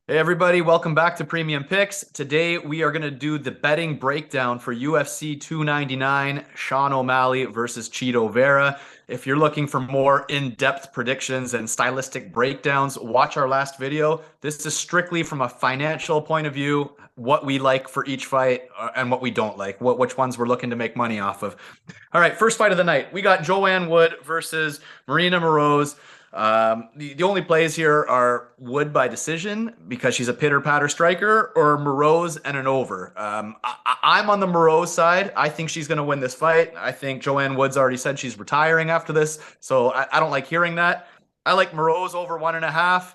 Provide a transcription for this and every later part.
Hey everybody, welcome back to Premium Picks. Today we are going to do the betting breakdown for UFC 299, Sean O'Malley versus Cheeto Vera. If you're looking for more in-depth predictions and stylistic breakdowns, watch our last video. This is strictly from a financial point of view, what we like for each fight and what we don't like, which ones we're looking to make money off of. All right, first fight of the night. We got Joanne Wood versus Marina Moroz. The only plays here are Wood by decision because she's a pitter-patter striker, or Moroz and an over. I'm on the Moroz side. I think she's going to win this fight. I think Joanne Wood's already said she's retiring after this, so I don't like hearing that. I like Moroz over 1.5.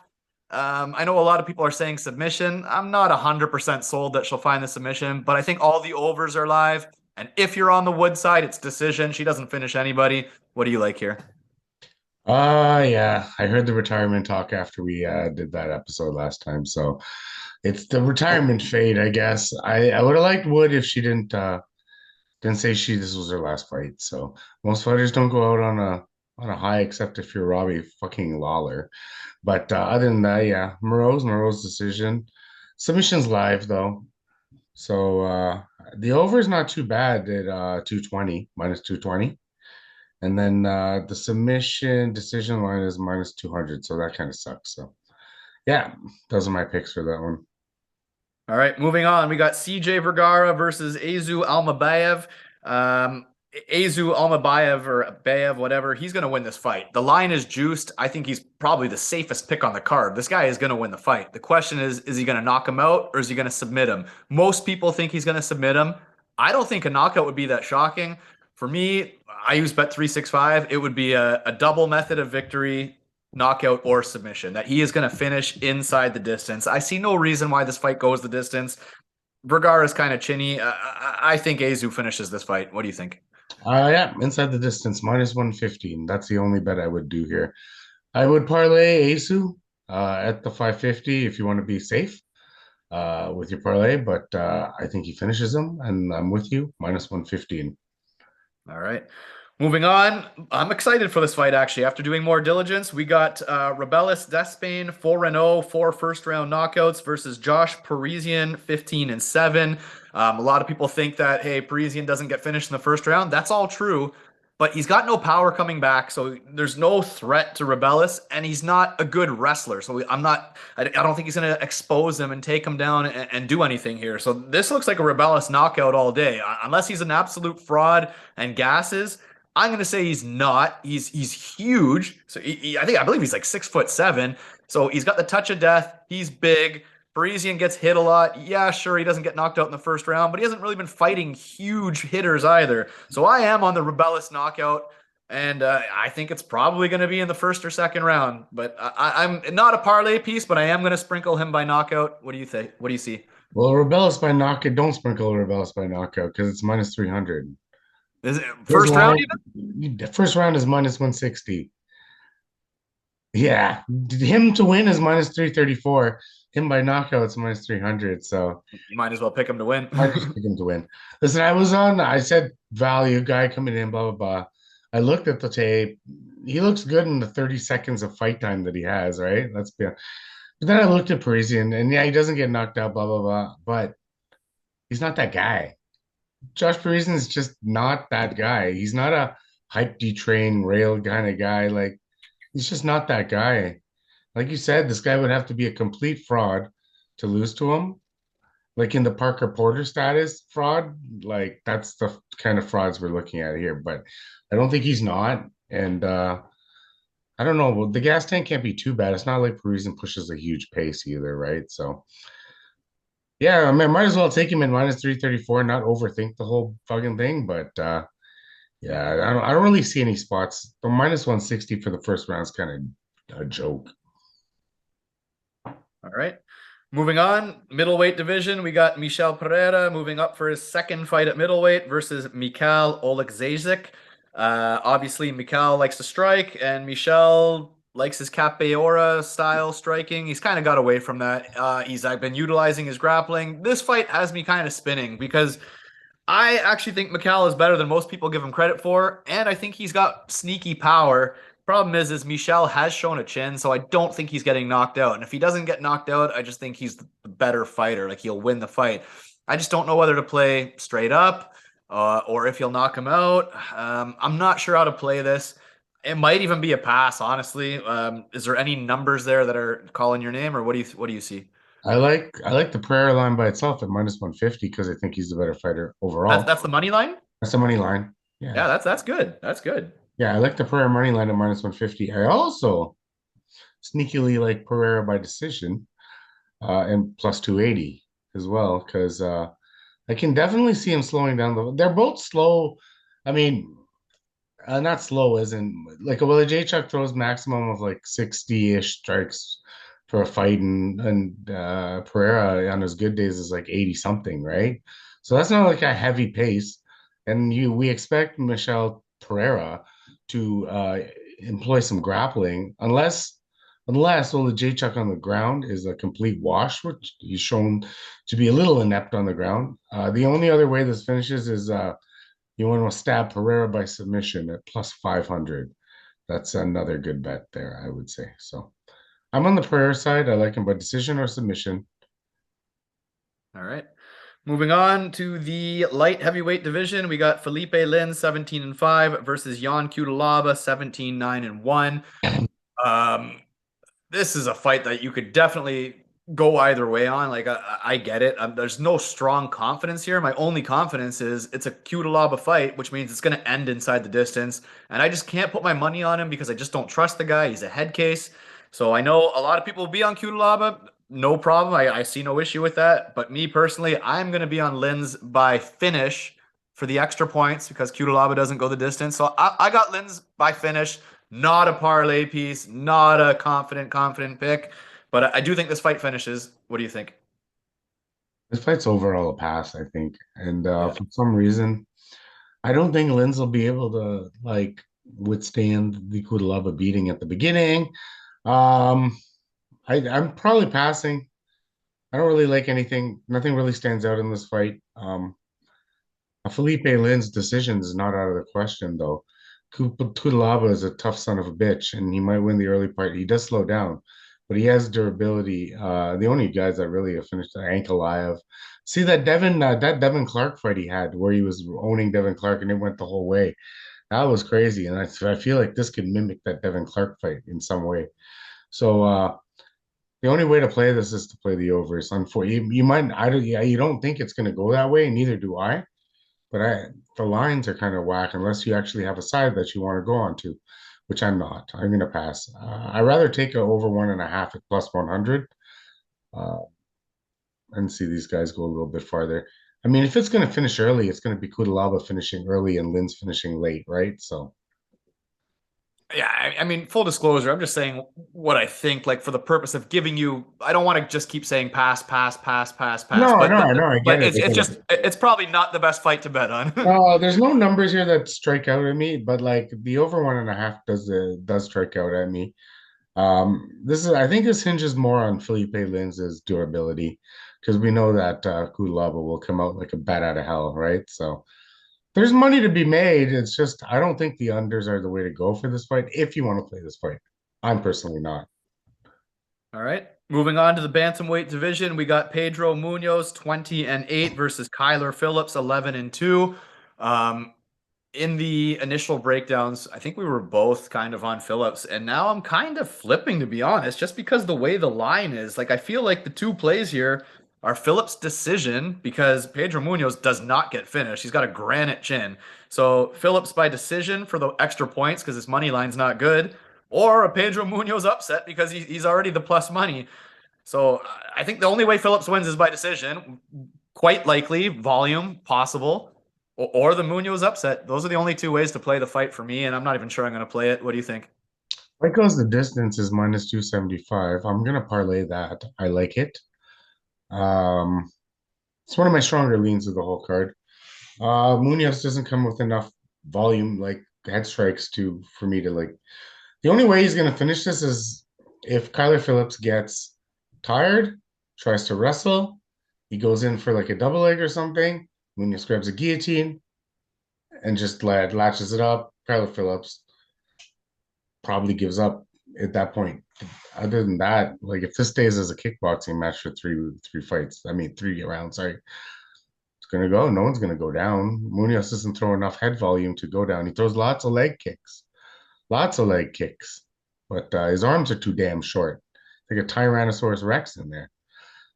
I know a lot of people are saying submission. I'm not 100% sold that she'll find the submission, but I think all the overs are live. And if you're on the Wood side, it's decision. She doesn't finish anybody. What do you like here? Yeah, I heard the retirement talk after we did that episode last time. So it's the retirement fade, I guess. I would have liked Wood if she didn't say this was her last fight. So most fighters don't go out on a high except if you're Robbie fucking Lawler. But other than that, yeah, Moroz decision. Submission's live though. So the over is not too bad at 220 minus 220. And then the submission decision line is minus 200. So that kind of sucks. So yeah, those are my picks for that one. All right, moving on. We got CJ Vergara versus Azu Almabaev. Azu Almabaev or Baev, whatever, he's going to win this fight. The line is juiced. I think he's probably the safest pick on the card. This guy is going to win the fight. The question is he going to knock him out or is he going to submit him? Most people think he's going to submit him. I don't think a knockout would be that shocking. For me, I use Bet365. It would be a double method of victory, knockout or submission, that he is going to finish inside the distance. I see no reason why this fight goes the distance. Vergara is kind of chinny. I think Azu finishes this fight. What do you think? Yeah, inside the distance, minus 115. That's the only bet I would do here. I would parlay Asu at the 550 if you want to be safe with your parlay, but I think he finishes him, and I'm with you, minus 115. All right. Moving on, I'm excited for this fight actually. After doing more diligence, we got Rebellis Despaigne 4-0, 4 first-round knockouts versus Josh Parisian 15-7. A lot of people think that, hey, Parisian doesn't get finished in the first round. That's all true, but he's got no power coming back, so there's no threat to Rebellis, and he's not a good wrestler. So I don't think he's going to expose him and take him down and do anything here. So this looks like a Rebellis knockout all day, unless he's an absolute fraud and gasses. I'm going to say he's not. He's huge. So I believe he's like 6'7". So he's got the touch of death. He's big. Parisian gets hit a lot. Yeah, sure, he doesn't get knocked out in the first round, but he hasn't really been fighting huge hitters either. So I am on the Rebellis knockout, and I think it's probably going to be in the first or second round. But I'm not a parlay piece, but I am going to sprinkle him by knockout. What do you think? What do you see? Well, Rebellis by knockout, don't sprinkle Rebellis by knockout because it's minus 300. Is it First first round? first round is minus 160. Yeah, him to win is minus 334. Him by knockout, it's minus 300. So You might as well pick him to win. I just pick him to win. Listen, I said value guy coming in, blah, blah, blah. I looked at the tape. He looks good in the 30 seconds of fight time that he has, right? But then I looked at Parisian, and yeah, he doesn't get knocked out, blah, blah, blah. But he's not that guy. Josh Parisian is just not that guy. He's not a hype detrain rail kind of guy. Like, he's just not that guy. Like you said, this guy would have to be a complete fraud to lose to him. Like in the Parker Porter status fraud, like that's the kind of frauds we're looking at here. But I don't think he's not. And I don't know. Well, the gas tank can't be too bad. It's not like Parisian pushes a huge pace either, right? So yeah, I mean, might as well take him in minus 334, not overthink the whole fucking thing. But yeah, I don't really see any spots. The minus 160 for the first round is kind of a joke. All right. Moving on, middleweight division, we got Michel Pereira moving up for his second fight at middleweight versus Mikhail Oleksiejczuk. Obviously, Mikhail likes to strike, and Michel likes his capoeira style striking. He's kind of got away from that. He's been utilizing his grappling. This fight has me kind of spinning because I actually think Mikhail is better than most people give him credit for, and I think he's got sneaky power. Problem is Michel has shown a chin, so I don't think he's getting knocked out. And if he doesn't get knocked out, I just think he's the better fighter. Like he'll win the fight. I just don't know whether to play straight up or if he'll knock him out. I'm not sure how to play this. It might even be a pass, honestly. Is there any numbers there that are calling your name, or what do you see? I like the Pereira line by itself at -150 because I think he's the better fighter That's overall. that's the money line. That's the money line. Yeah. Yeah, that's good. That's good. Yeah, I like the Pereira money line at -150. I also sneakily like Pereira by decision and plus 280 as well because I can definitely see him slowing down they're both slow. I mean, not slow as in like Oleksiejczuk throws maximum of like 60-ish strikes for a fight and Pereira on his good days is like 80 something, right? So that's not like a heavy pace. And we expect Michel Pereira to employ some grappling unless Oleksiejczuk on the ground is a complete wash, which he's shown to be a little inept on the ground. The only other way this finishes is you want to stab Pereira by submission at plus 500. That's another good bet there, I would say. So I'm on the Pereira side. I like him by decision or submission. All right. Moving on to the light heavyweight division, we got Felipe Lins 17-5 versus Jan Cutelaba 17-9-1. Um, this is a fight that you could definitely go either way on. Like I get it. There's no strong confidence here. My only confidence is it's a Cutelaba fight, which means it's going to end inside the distance. And I just can't put my money on him because I just don't trust the guy. He's a head case. So I know a lot of people will be on Cutelaba. No problem. I see no issue with that. But me personally, I'm going to be on Lins by finish for the extra points because Cutelaba doesn't go the distance. So I got Lins by finish. Not a parlay piece, not a confident pick, but I do think this fight finishes. What do you think? This fight's overall a pass, I think. And Yeah. for some reason, I don't think Linz will be able to like withstand the Cutelaba beating at the beginning. Um, I'm probably passing. I don't really like anything. Nothing really stands out in this fight. A Felipe Lin's decision is not out of the question, though. Cutelaba is a tough son of a bitch, and he might win the early part. He does slow down, but he has durability. The only guys that really have finished are Ankalaev. See that Devin Clark fight he had, where he was owning Devin Clark, and it went the whole way. That was crazy, and I feel like this could mimic that Devin Clark fight in some way. So the only way to play this is to play the overs. Unfortunately, you might I don't yeah, you don't think it's going to go that way, neither do I. But the lines are kind of whack unless you actually have a side that you want to go on to, which I'm not. I'm going to pass. I'd rather take a over 1.5 at plus 100 uh, and see these guys go a little bit farther. I mean, if it's going to finish early, it's going to be Cutelaba finishing early and Lynn's finishing late, right? So Yeah, I mean, full disclosure, I'm just saying what I think, like for the purpose of giving you, I don't want to just keep saying pass, pass, pass, pass, pass, no, but no, no, I get but it. it's I it's get just it. it's probably not the best fight to bet on. There's no numbers here that strike out at me, but like the over 1.5 does strike out at me. I think this hinges more on Felipe Linz's durability because we know that Cutelaba will come out like a bat out of hell, right? So there's money to be made. It's just I don't think the unders are the way to go for this fight if you want to play this fight. I'm personally not. All right. Moving on to the bantamweight division, we got Pedro Munoz 20-8 versus Kyler Phillips 11-2. Um, in the initial breakdowns, I think we were both kind of on Phillips, and now I'm kind of flipping to be honest, just because the way the line is. Like I feel like the two plays here are Phillips' decision because Pedro Munoz does not get finished. He's got a granite chin. So Phillips by decision for the extra points because his money line's not good, or a Pedro Munoz upset because he's already the plus money. So I think the only way Phillips wins is by decision. Quite likely, volume possible, or the Munoz upset. Those are the only two ways to play the fight for me, and I'm not even sure I'm going to play it. What do you think? Fight goes the distance is -275. I'm gonna parlay that. I like it. Um, it's one of my stronger leans of the whole card. Munoz doesn't come with enough volume, like head strikes, to for me to like. The only way he's gonna finish this is if Kyler Phillips gets tired, tries to wrestle, he goes in for like a double leg or something. Munoz grabs a guillotine and just latches it up. Kyler Phillips probably gives up at that point. Other than that, like if this stays as a kickboxing match for three fights, I mean 3 rounds, sorry, it's gonna go. No one's gonna go down. Munoz doesn't throw enough head volume to go down. He throws lots of leg kicks, but his arms are too damn short. Like a Tyrannosaurus Rex in there.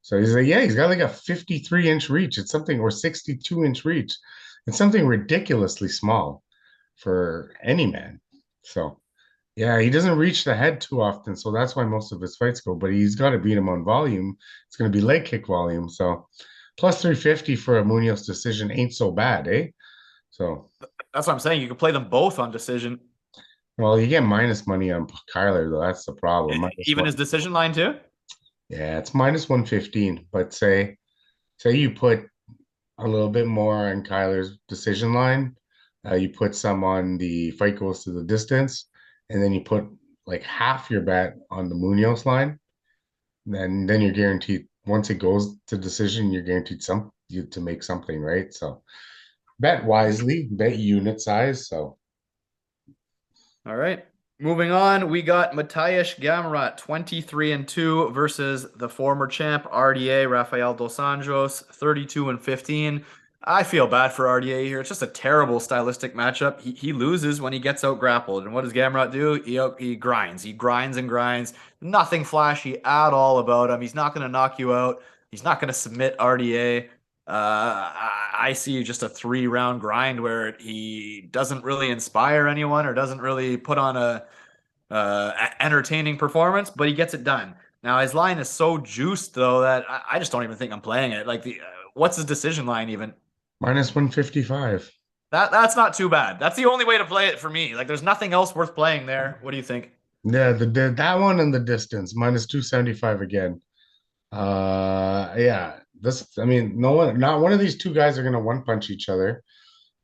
So he's like, yeah, he's got like a 53-inch reach. It's something, or 62-inch reach. It's something ridiculously small for any man. So yeah, he doesn't reach the head too often. So that's why most of his fights go, but he's got to beat him on volume. It's going to be leg kick volume. So plus 350 for a Munoz decision ain't so bad, eh? So, That's what I'm saying. You could play them both on decision. well, you get minus money on Kyler, though. That's the problem. Minus Even one. his decision line too. Yeah, it's minus 115. But say you put a little bit more on Kyler's decision line. You put some on the fight goes to the distance, and then you put like half your bet on the Munoz line. Then you're guaranteed once it goes to decision, you're guaranteed some you to make something, right? So bet wisely, bet unit size. So All right. Moving on, we got Mateusz Gamrot, 23-2 versus the former champ RDA Rafael dos Anjos, 32-15. I feel bad for RDA here. It's just a terrible stylistic matchup. He loses when he gets out grappled. And what does Gamrot do? He grinds. He grinds and grinds. Nothing flashy at all about him. He's not going to knock you out. He's not going to submit RDA. I see just a 3-round grind where he doesn't really inspire anyone or doesn't really put on a entertaining performance, but he gets it done. Now his line is so juiced though that I just don't even think I'm playing it. Like what's his decision line even? minus 155. That's not too bad. That's the only way to play it for me. Like there's nothing else worth playing there. What do you think? Yeah, the that one and the distance minus 275 again. Yeah, this I mean, no one, not one of these two guys are gonna one punch each other.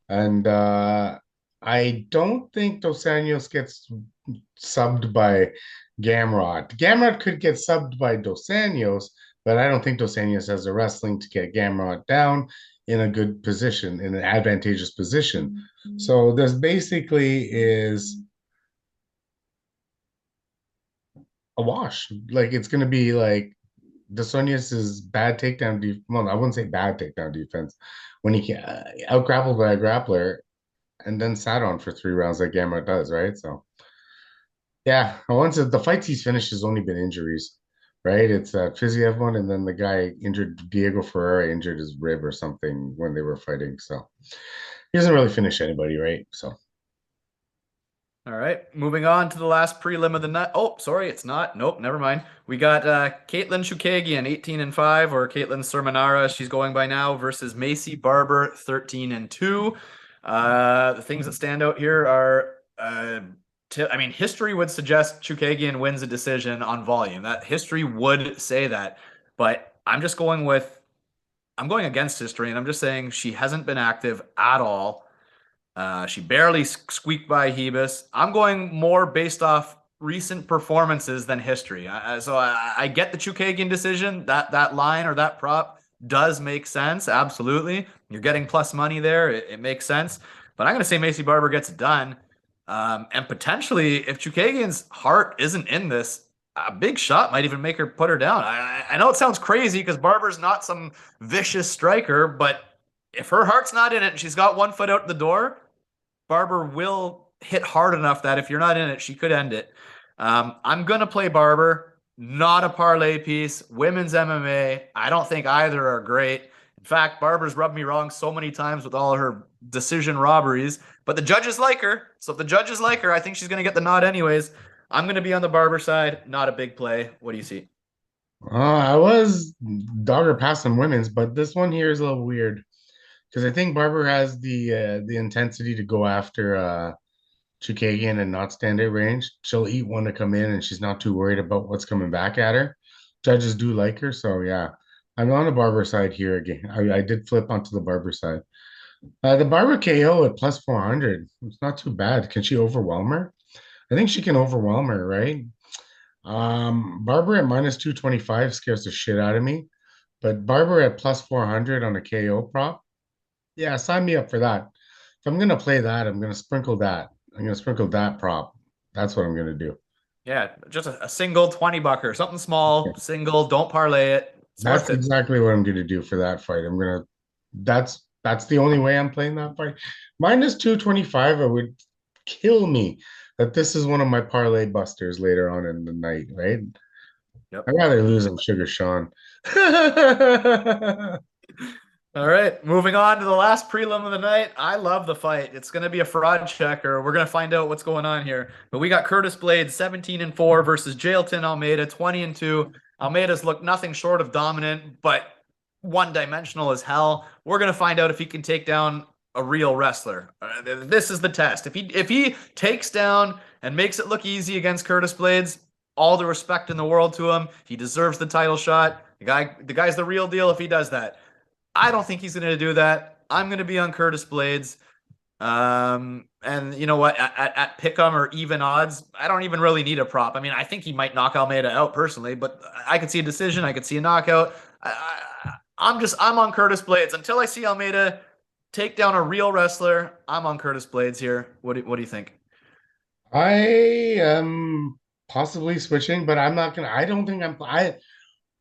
And I don't think Dos Anjos gets subbed by Gamrot. Gamrot could get subbed by Dos Anjos, but I don't think Dos Anjos has the wrestling to get Gamrot down in a good position, in an advantageous position. So this basically is a wash. Like it's going to be like Dos Anjos' bad takedown defense. Well, I wouldn't say bad takedown defense when he can out grappled by a grappler and then sat on for 3 rounds like Gamma does, right? So yeah, once the fights he's finished has only been injuries, right? It's that Fiziev one, and then the guy injured Diego Ferreira injured his rib or something when they were fighting. So he doesn't really finish anybody, right? So All right, moving on to the last prelim of the night. Oh, sorry, it's not. Nope, never mind. We got Caitlin Chookagian, 18-5, or Caitlin Sermonara, she's going by now, versus Macy Barber, 13-2. The things that stand out here are, I mean, history would suggest Chookagian wins a decision on volume. That history would say that, but I'm going against history, and I'm just saying she hasn't been active at all. She barely squeaked by Hebus. I'm going more based off recent performances than history. So I get the Chookagian decision. That line or that prop does make sense. Absolutely. You're getting plus money there. It makes sense. But I'm going to say Macy Barber gets it done. And potentially, if Chookagian's heart isn't in this, a big shot might even make her put her down. I know it sounds crazy because Barber's not some vicious striker, but if her heart's not in it and she's got one foot out the door, Barber will hit hard enough that if you're not in it, she could end it. I'm going to play Barber, not a parlay piece. Women's MMA, I don't think either are great. In fact, Barber's rubbed me wrong so many times with all her decision robberies, but the judges like her. So if the judges like her, I think she's going to get the nod anyways. I'm going to be on the Barber side, not a big play. What do you see? I was dogger passing women's, but this one here is a little weird because I think Barber has the intensity to go after Chookagian and not stand at range. She'll eat one to come in, and she's not too worried about what's coming back at her. Judges do like her, so yeah, I'm on the Barber side here again. I did flip onto the Barber side. The Barber KO at plus 400. It's not too bad. Can she overwhelm her? I think she can overwhelm her, right? Barber at minus 225 scares the shit out of me, but Barber at plus 400 on a KO prop. Yeah, sign me up for that. If I'm gonna play that, I'm gonna sprinkle that. I'm gonna sprinkle that prop. That's what I'm gonna do. Yeah, just a single 20 bucker, something small, single, don't parlay it. It's That's worth it. exactly what I'm gonna do for that fight. That's the only way I'm playing that fight. Minus 225, it would kill me that this is one of my parlay busters later on in the night, right? Yep. I'd rather lose on Sugar Sean. All right, moving on to the last prelim of the night. I love the fight. It's going to be a fraud checker. We're going to find out what's going on here. But we got Curtis Blaydes 17-4 versus Jailton Almeida 20-2. Almeida's looked nothing short of dominant, but one-dimensional as hell. We're going to find out if he can take down a real wrestler. This is the test. If he takes down and makes it look easy against Curtis Blaydes, all the respect in the world to him. He deserves the title shot. The guy's the real deal if he does that. I don't think he's going to do that. I'm going to be on Curtis Blaydes. And you know what? At pick'em or even odds, I don't even really need a prop. I mean, I think he might knock Almeida out personally, but I could see a decision. I could see a knockout. I'm on Curtis Blaydes until I see Almeida take down a real wrestler. I'm on Curtis Blaydes here. What do you think? I am possibly switching, but I'm not gonna. I don't think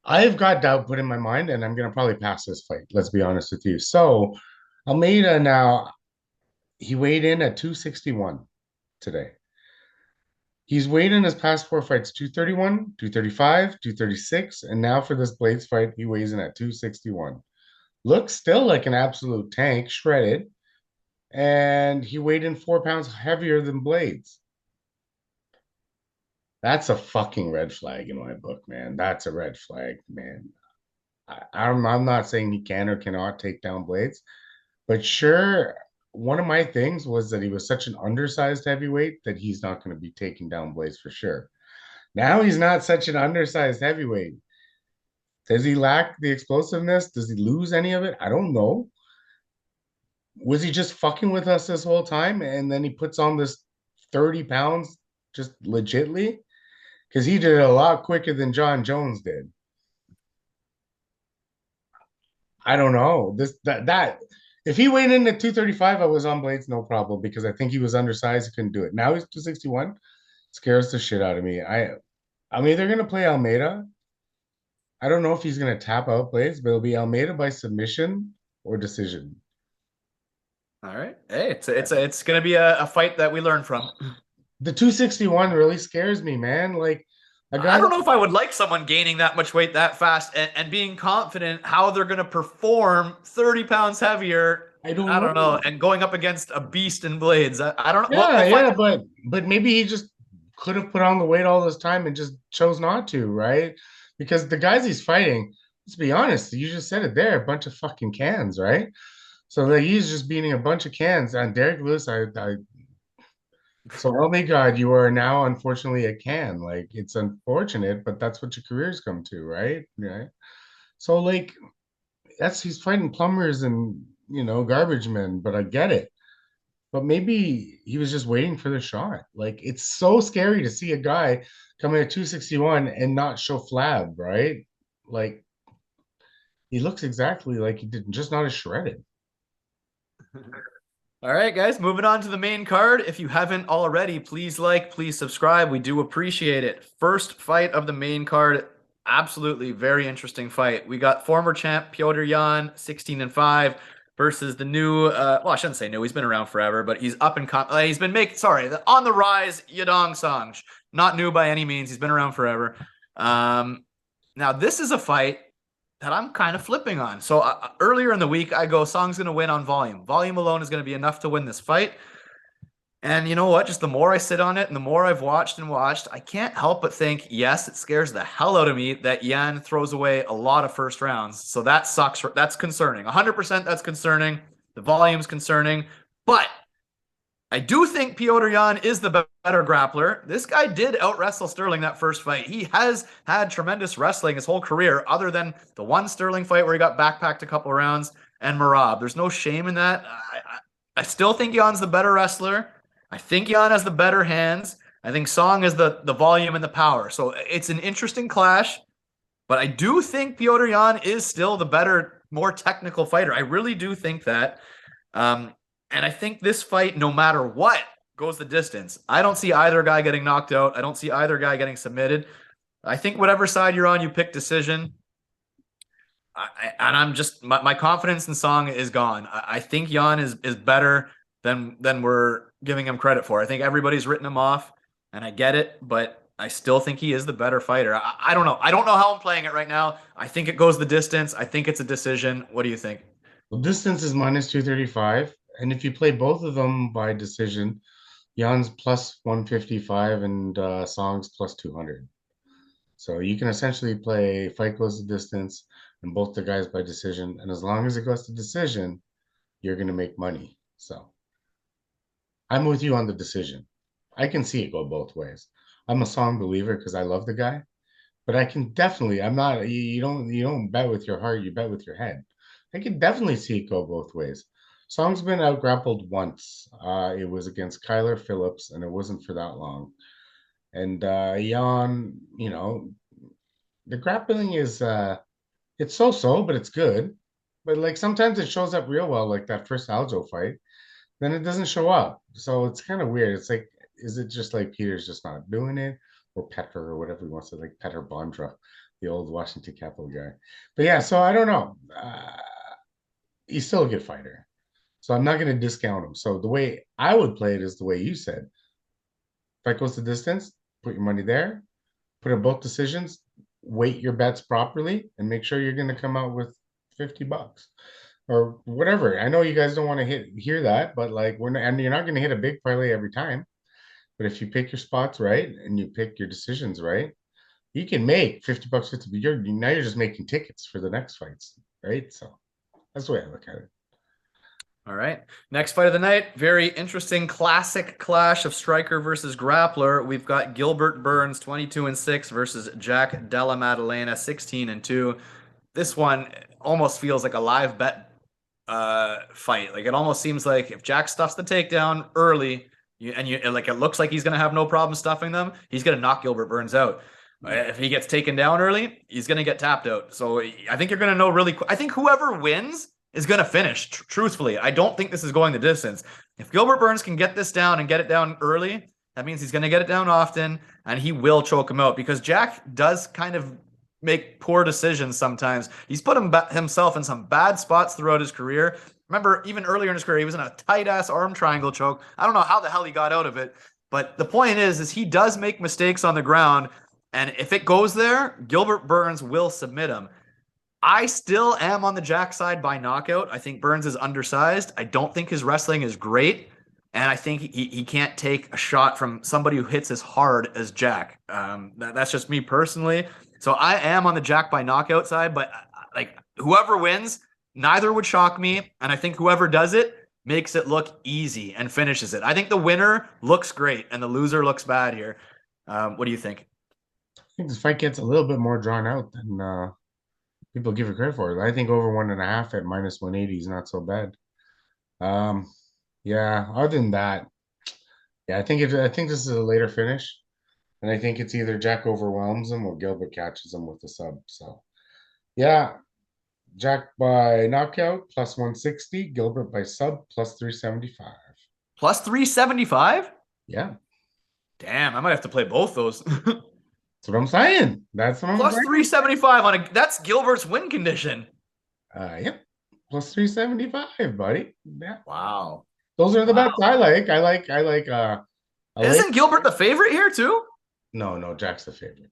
I've got doubt put in my mind, and I'm gonna probably pass this fight. Let's be honest with you. So Almeida now, he weighed in at 261 today. He's weighed in his past four fights 231, 235, 236, and now for this Blaydes fight, he weighs in at 261. Looks still like an absolute tank, shredded, and he weighed in 4 pounds heavier than Blaydes. That's a fucking red flag in my book, man. That's a red flag, man. I'm not saying he can or cannot take down Blaydes, but sure, one of my things was that he was such an undersized heavyweight that he's not going to be taking down Blaydes for sure. Now he's not such an undersized heavyweight. Does he lack the explosiveness? Does he lose any of it? I don't know. Was he just fucking with us this whole time and then he puts on this 30 pounds just legitly? Because he did it a lot quicker than John Jones did. I don't know. If he weighed in at 235, I was on Blaydes, no problem, because I think he was undersized, he couldn't do it. Now he's 261. Scares the shit out of me. I'm either gonna play Almeida. I don't know if he's gonna tap out Blaydes, but it'll be Almeida by submission or decision. All right. Hey, it's going to be a fight that we learn from. The 261 really scares me, man. Like a guy. I don't know if I would like someone gaining that much weight that fast and being confident how they're going to perform 30 pounds heavier. I don't know. And going up against a beast in Blaydes. I don't know. Yeah, but maybe he just could have put on the weight all this time and just chose not to, right? Because the guys he's fighting, let's be honest, you just said it there, a bunch of fucking cans, right? So like he's just beating a bunch of cans. And Derek Lewis, so help me God, you are now unfortunately a can. Like it's unfortunate, but that's what your careers come to, right? Right. So like he's fighting plumbers and garbage men, but I get it. But maybe he was just waiting for the shot. Like it's so scary to see a guy come in at 261 and not show flab, right? Like he looks exactly like he did, just not as shredded. All right, guys, moving on to the main card. If you haven't already, please please subscribe. We do appreciate it. First fight of the main card. Absolutely very interesting fight. We got former champ Petr Yan, 16-5, versus the new, well, I shouldn't say new. He's been around forever, but he's up and he's been on the rise, Yadong Song. Not new by any means. He's been around forever. Now, this is a fight that I'm kind of flipping on. So earlier in the week, I go, Song's going to win on volume. Volume alone is going to be enough to win this fight. And you know what? Just the more I sit on it and the more I've watched and watched, I can't help but think, yes, it scares the hell out of me that Yan throws away a lot of first rounds. So that sucks. That's concerning. 100% that's concerning. The volume's concerning. But I do think Petr Yan is the better grappler. This guy did out-wrestle Sterling that first fight. He has had tremendous wrestling his whole career, other than the one Sterling fight where he got backpacked a couple rounds and Merab. There's no shame in that. I still think Yan's the better wrestler. I think Yan has the better hands. I think Song has the volume and the power. So it's an interesting clash. But I do think Petr Yan is still the better, more technical fighter. I really do think that. And I think this fight, no matter what goes the distance. I don't see either guy getting knocked out. I don't see either guy getting submitted. I think whatever side you're on, you pick decision. And I'm just my confidence in Song is gone. I think Jan is better than we're giving him credit for. I think everybody's written him off, and I get it, but I still think he is the better fighter. I don't know. I don't know how I'm playing it right now. I think it goes the distance. I think it's a decision. What do you think? Well, distance is minus 235. And if you play both of them by decision, Jan's plus 155 and Song's plus 200. So you can essentially play fight goes the distance and both the guys by decision. And as long as it goes to decision, you're going to make money. So I'm with you on the decision. I can see it go both ways. I'm a Song believer because I love the guy, but I can definitely, I'm not, you don't bet with your heart, you bet with your head. I can definitely see it go both ways. Song's been out grappled once. It was against Kyler Phillips, and it wasn't for that long. And Jan, the grappling is it's so-so, but it's good. But like sometimes it shows up real well, like that first Aljo fight. Then it doesn't show up. So it's kind of weird. It's like, is it just like Peter's just not doing it? Or Petter or whatever he wants to, like Petter Bondra, the old Washington Capital guy. But yeah, so I don't know. He's still a good fighter. So I'm not going to discount him. So the way I would play it is the way you said. Fight goes the distance, put your money there, put in both decisions, weight your bets properly, and make sure you're going to come out with $50 or whatever. I know you guys don't want to hear that, but like and you're not going to hit a big parlay every time. But if you pick your spots right and you pick your decisions right, you can make $50, 50. Now you're just making tickets for the next fights, right? So that's the way I look at it. All right. Next fight of the night. Very interesting classic clash of striker versus grappler. We've got Gilbert Burns 22-6 versus Jack Della Maddalena 16-2. This one almost feels like a live bet fight. Like it almost seems like if Jack stuffs the takedown early, like it looks like he's going to have no problem stuffing them, he's going to knock Gilbert Burns out. If he gets taken down early, he's going to get tapped out. So I think you're going to know really quick. I think whoever wins is going to finish, truthfully. I don't think this is going the distance. If Gilbert Burns can get this down and get it down early, that means he's going to get it down often, and he will choke him out because Jack does kind of make poor decisions sometimes. He's put himself in some bad spots throughout his career. Remember, even earlier in his career, he was in a tight-ass arm triangle choke. I don't know how the hell he got out of it, but the point is he does make mistakes on the ground, and if it goes there, Gilbert Burns will submit him. I still am on the Jack side by knockout. I think Burns is undersized. I don't think his wrestling is great. And I think he can't take a shot from somebody who hits as hard as Jack. That's just me personally. So I am on the Jack by knockout side, but like whoever wins, neither would shock me. And I think whoever does it makes it look easy and finishes it. I think the winner looks great and the loser looks bad here. What do you think? I think this fight gets a little bit more drawn out than people give it credit for. I think over 1.5 at minus 180 is not so bad. Yeah, other than that, yeah, I think this is a later finish. And I think it's either Jack overwhelms him or Gilbert catches him with the sub. So yeah, Jack by knockout plus 160, Gilbert by sub plus 375. Plus 375? Yeah. Damn, I might have to play both those. That's what I'm saying. That's what I'm Plus saying. 375 that's Gilbert's win condition. Yep. Plus 375, buddy. Yeah. Wow. Those are the bets I like. Isn't Gilbert the favorite here too? No, Jack's the favorite.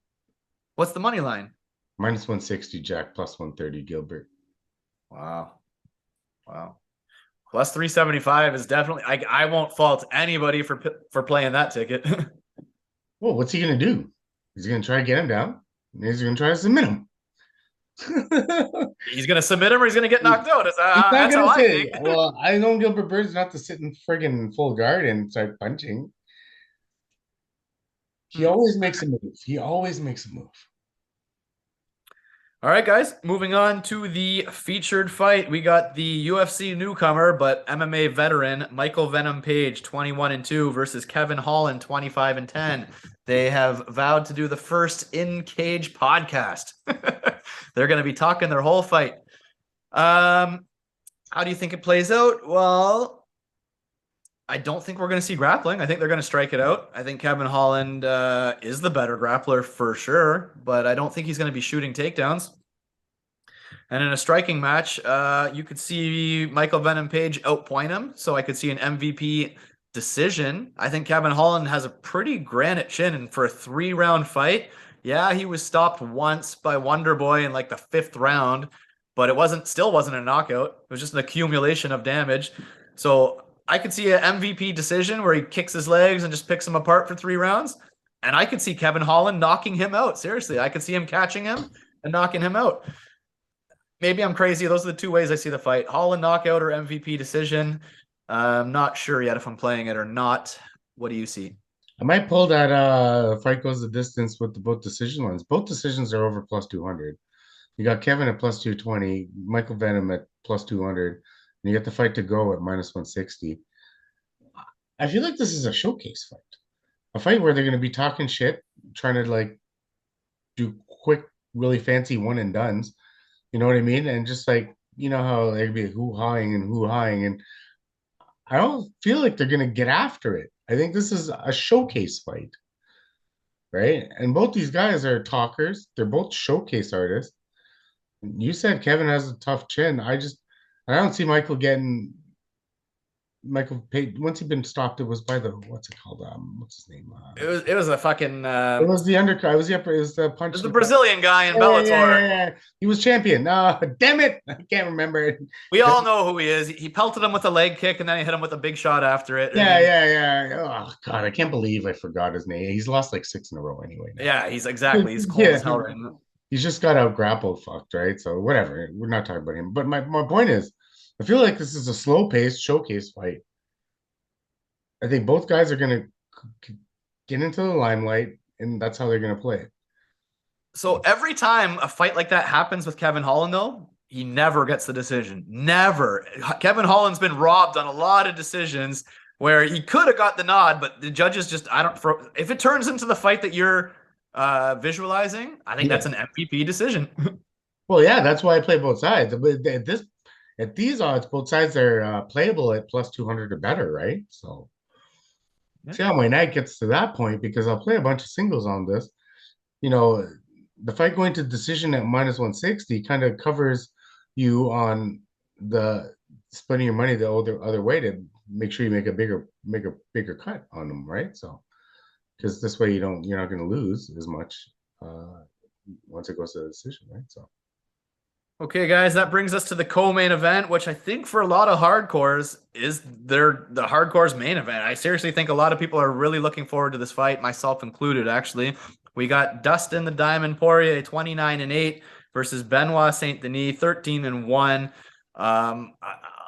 What's the money line? Minus 160 Jack, plus 130 Gilbert. Wow. Plus 375 is definitely I won't fault anybody for playing that ticket. Well, what's he gonna do? He's gonna try to get him down. He's gonna try to submit him. He's gonna submit him or he's gonna get knocked out. That's how I think. Well, I know Gilbert Burns not to sit in friggin' full guard and start punching. He always makes a move. All right, guys, moving on to the featured fight. We got the UFC newcomer, but MMA veteran, Michael Venom Page, 21-2 versus Kevin Holland, 25-10. They have vowed to do the first in-cage podcast. They're going to be talking their whole fight. How do you think it plays out? Well, I don't think we're going to see grappling. I think they're going to strike it out. I think Kevin Holland is the better grappler for sure, but I don't think he's going to be shooting takedowns. And in a striking match, you could see Michael Venom Page outpoint him. So I could see an MVP decision. I think Kevin Holland has a pretty granite chin, and for a 3-round fight, yeah, he was stopped once by Wonder Boy in like the 5th round, but it still wasn't a knockout. It was just an accumulation of damage. So I could see an MVP decision where he kicks his legs and just picks him apart for 3 rounds. And I could see Kevin Holland knocking him out. Seriously, I could see him catching him and knocking him out. Maybe I'm crazy. Those are the two ways I see the fight: Holland knockout or MVP decision. I'm not sure yet if I'm playing it or not. What do you see? I might pull that fight goes the distance with the both decision ones. Both decisions are over plus 200. You got Kevin at plus 220, Michael Venom at plus 200, and you get the fight to go at minus 160. I feel like this is a showcase fight. A fight where they're going to be talking shit, trying to like do quick, really fancy one and dones. You know what I mean? And just like, you know how there'd be hoo-hawing and hoo-hawing, and I don't feel like they're gonna get after it. I think this is a showcase fight, right? And both these guys are talkers. They're both showcase artists. You said Kevin has a tough chin. I don't see Michael Page once he'd been stopped. It was by the what's it called? What's his name? It was a fucking It was the undercard. It was the upper. It was the it punch. was the Brazilian guy in Yeah, yeah, Bellator. yeah, yeah. He was champion. Damn it! I can't remember. We all know who he is. He pelted him with a leg kick and then he hit him with a big shot after it. Yeah, yeah, yeah. Oh God, I can't believe I forgot his name. He's lost like 6 in a row anyway now. Yeah, he's cold Yeah, as hell right now. he's just got out grappled, fucked, right? So whatever. We're not talking about him. But my point is, I feel like this is a slow paced showcase fight. I think both guys are gonna get into the limelight, and that's how they're gonna play it. So every time a fight like that happens with Kevin Holland, though, he never gets the decision. Never. Kevin Holland's been robbed on a lot of decisions where he could have got the nod, but the judges just, I don't, if it turns into the fight that you're visualizing, I think Yeah. that's an MVP decision. Well, yeah, that's why I play both sides. But at these odds, both sides are playable at plus 200 or better, right? So see how my night gets to that point because I'll play a bunch of singles on this. You know, the fight going to decision at minus 160 kind of covers you on the splitting your money the other way to make sure you make a bigger cut on them, right? So because this way you're not going to lose as much once it goes to the decision, right? So Okay, guys, that brings us to the co-main event, which I think for a lot of hardcores is the hardcores main event. I seriously think a lot of people are really looking forward to this fight, myself included, actually. We got Dustin the Diamond Poirier, 29-8 versus Benoit Saint Denis, 13-1.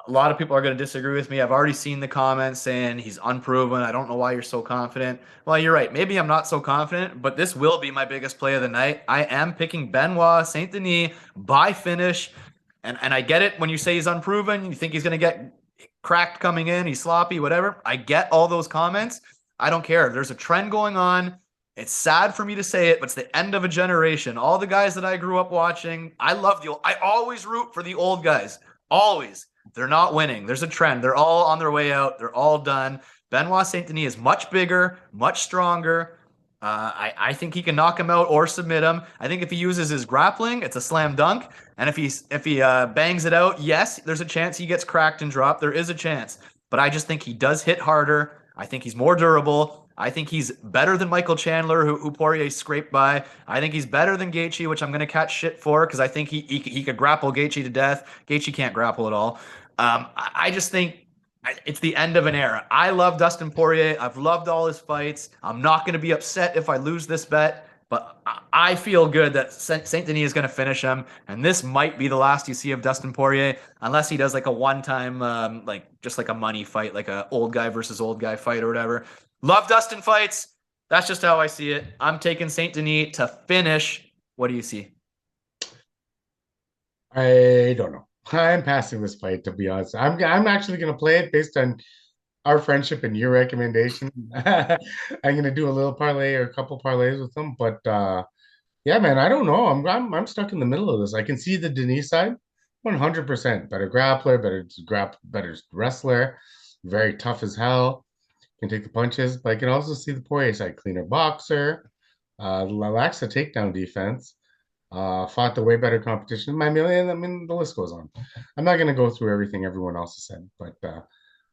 A lot of people are going to disagree with me. I've already seen the comments saying he's unproven. I don't know why you're so confident. Well, you're right. Maybe I'm not so confident, but this will be my biggest play of the night. I am picking Benoit Saint Denis by finish. And I get it when you say he's unproven. You think he's going to get cracked coming in. He's sloppy, whatever. I get all those comments. I don't care. There's a trend going on. It's sad for me to say it, but it's the end of a generation. All the guys that I grew up watching, I always root for the old guys. Always. They're not winning. There's a trend. They're all on their way out. They're all done. Benoit Saint Denis is much bigger, much stronger. I think he can knock him out or submit him. I think if he uses his grappling, it's a slam dunk. And if he bangs it out, yes, there's a chance he gets cracked and dropped. There is a chance. But I just think he does hit harder. I think he's more durable. I think he's better than Michael Chandler, who Poirier scraped by. I think he's better than Gaethje, which I'm going to catch shit for because I think he could grapple Gaethje to death. Gaethje can't grapple at all. I just think it's the end of an era. I love Dustin Poirier. I've loved all his fights. I'm not going to be upset if I lose this bet, but I feel good that Saint Denis is going to finish him, and this might be the last you see of Dustin Poirier, unless he does like a one-time, just like a money fight, like a old guy versus old guy fight or whatever. Love Dustin fights. That's just how I see it. I'm taking Saint Denis to finish. What do you see? I don't know. I'm passing this fight to be honest. I'm actually going to play it based on our friendship and your recommendation. I'm going to do a little parlay or a couple parlays with them, but yeah, man, I don't know. I'm stuck in the middle of this. I can see the Denis side, 100% better grappler, better wrestler. very tough as hell, can take the punches, but I can also see the Poirier side, cleaner boxer, lacks the takedown defense, fought the way better competition. I mean, the list goes on. I'm not going to go through everything everyone else has said, but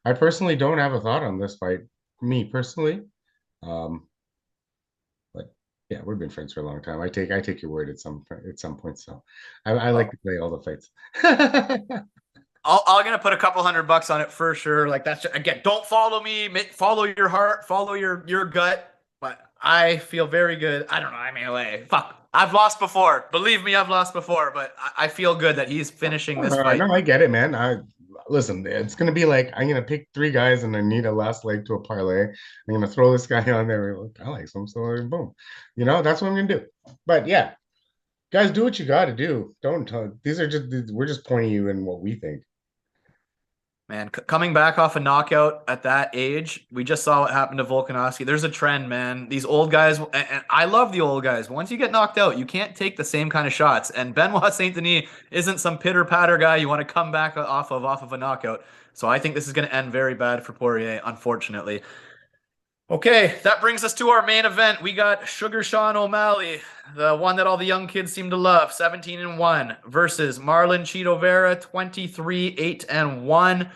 I personally don't have a thought on this fight. Me personally, um, but yeah, we've been friends for a long time. I take your word at some point. So I like Oh, to play all the fights. I'm gonna put a couple $100 on it for sure. Like that's again, don't follow me. Follow your heart. Follow your gut. But I feel very good. I don't know. I mean, like, fuck. I've lost before. Believe me, I've lost before. But I feel good that he's finishing this fight. No, I get it, man. I listen. It's gonna be like I'm gonna pick three guys and I need a last leg to a parlay. I'm gonna throw this guy on there. Look, I like some, so boom. That's what I'm gonna do. But yeah, guys, do what you got to do. Don't. These are just. We're just pointing you in what we think. Man, coming back off a knockout at that age, we just saw what happened to Volkanovski. There's a trend, man. These old guys, and I love the old guys. But once you get knocked out, you can't take the same kind of shots. And Benoit Saint Denis isn't some pitter patter guy you want to come back off of a knockout. So I think this is going to end very bad for Poirier, unfortunately. Okay, that brings us to our main event. We got Sugar Sean O'Malley, the one that all the young kids seem to love, 17-1, versus Marlon Chito Vera, 23-8-1.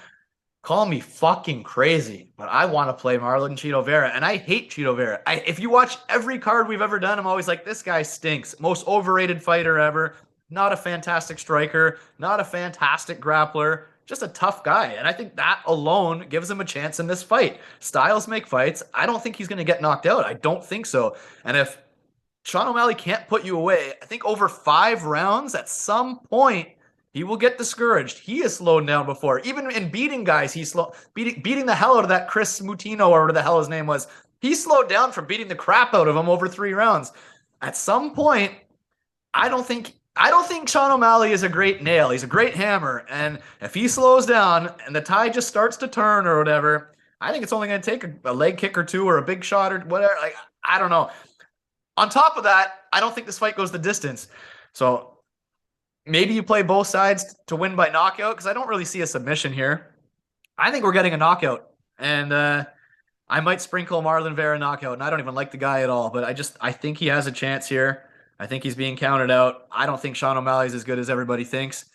Call me fucking crazy, but I want to play Marlon Chito Vera, and I hate Chito Vera. If you watch every card we've ever done, I'm always like, this guy stinks. Most overrated fighter ever. Not a fantastic striker, not a fantastic grappler, just a tough guy. And I think that alone gives him a chance in this fight. Styles make fights. I don't think he's going to get knocked out. I don't think so. And if Sean O'Malley can't put you away, I think over 5 rounds, at some point, he will get discouraged. He has slowed down before. Even in beating guys, he's beating the hell out of that Chris Mutino or whatever the hell his name was. He slowed down from beating the crap out of him over 3 rounds. At some point, I don't think Sean O'Malley is a great nail. He's a great hammer. And if he slows down and the tide just starts to turn or whatever, I think it's only going to take a leg kick or two or a big shot or whatever. Like, I don't know. On top of that, I don't think this fight goes the distance. So maybe you play both sides to win by knockout, because I don't really see a submission here. I think we're getting a knockout. And I might sprinkle Marlon Vera knockout. And I don't even like the guy at all. But I think he has a chance here. I think he's being counted out. I don't think Sean O'Malley's as good as everybody thinks.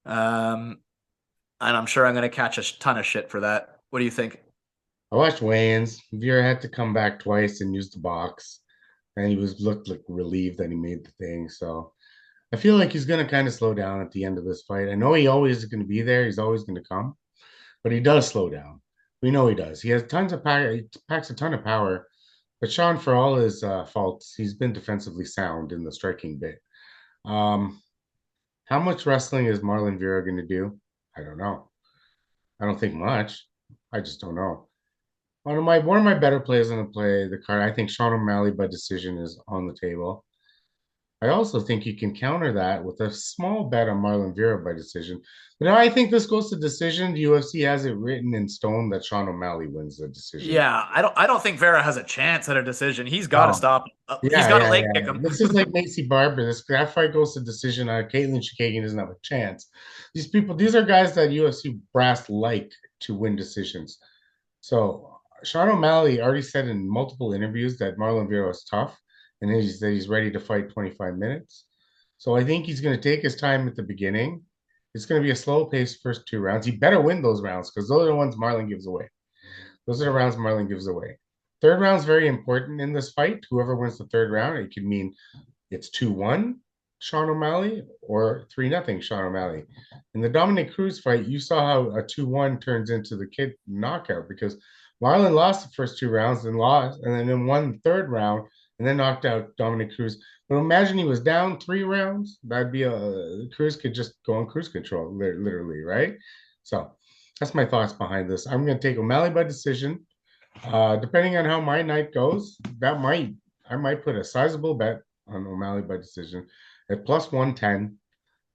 And I'm sure I'm going to catch a ton of shit for that. What do you think? I watched weigh-ins. Vera had to come back twice and use the box, and he looked like relieved that he made the thing. So I feel like he's going to kind of slow down at the end of this fight. I know he always is going to be there. He's always going to come, but he does slow down. We know he does. He has tons of power. He packs a ton of power. But Sean, for all his faults, he's been defensively sound in the striking bit. Um, how much wrestling is Marlon Vera going to do? I don't know. I don't think much. I just don't know. One of my better plays on the card. I think Sean O'Malley by decision is on the table. I also think you can counter that with a small bet on Marlon Vera by decision. But I think this goes to decision. The UFC has it written in stone that Sean O'Malley wins the decision. Yeah, I don't think Vera has a chance at a decision. He's got to Oh, stop. He's yeah, got to yeah, leg yeah. kick him. This is like Macy Barber. That fight goes to decision. Caitlin Chookagian doesn't have a chance. These are guys that UFC brass like to win decisions. So Sean O'Malley already said in multiple interviews that Marlon Vera is tough, and he's ready to fight 25 minutes. So I think he's going to take his time at the beginning. It's going to be a slow pace first 2 rounds. He better win those rounds, because those are the ones Marlon gives away. Those are the rounds Marlon gives away. Third round is very important in this fight. Whoever wins the third round, it could mean it's 2-1 Sean O'Malley or 3-0 Sean O'Malley. In the Dominic Cruz fight, you saw how a 2-1 turns into the kid knockout, because Marlon lost the first 2 rounds and then won the third round and then knocked out Dominic Cruz. But imagine he was down 3 rounds. That'd be Cruz could just go on cruise control, literally, right? So that's my thoughts behind this. I'm going to take O'Malley by decision. Depending on how my night goes, I might put a sizable bet on O'Malley by decision at plus 110,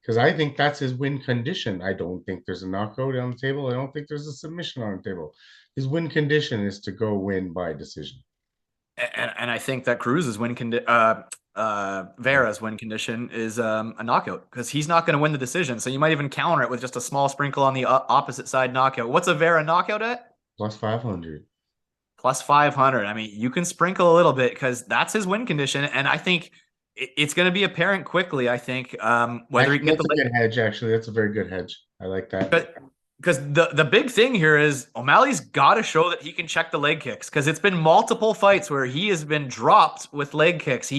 because I think that's his win condition. I don't think there's a knockout on the table. I don't think there's a submission on the table. His win condition is to go win by decision. And I think that Cruz's Vera's win condition is a knockout, because he's not going to win the decision. So you might even counter it with just a small sprinkle on the opposite side knockout. What's a Vera knockout at? plus 500. Plus 500. I mean, you can sprinkle a little bit because that's his win condition. And I think it's going to be apparent quickly, I think, whether he can Actually, get that's a good hedge. Actually, that's a very good hedge. I like that. because the big thing here is O'Malley's got to show that he can check the leg kicks because it's been multiple fights where he has been dropped with leg kicks. He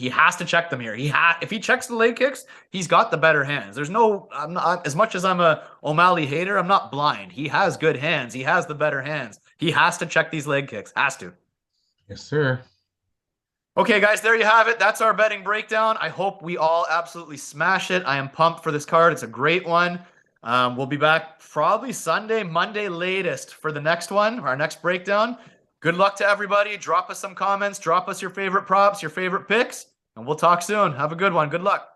has to check them here. If he checks the leg kicks, he's got the better hands. I'm not, as much as I'm a O'Malley hater, I'm not blind. He has good hands. He has the better hands. He has to check these leg kicks. Has to. Yes, sir. Okay, guys, there you have it. That's our betting breakdown. I hope we all absolutely smash it. I am pumped for this card. It's a great one. We'll be back probably Sunday, Monday latest for the next one, our next breakdown. Good luck to everybody. Drop us some comments. Drop us your favorite props, your favorite picks, and we'll talk soon. Have a good one. Good luck.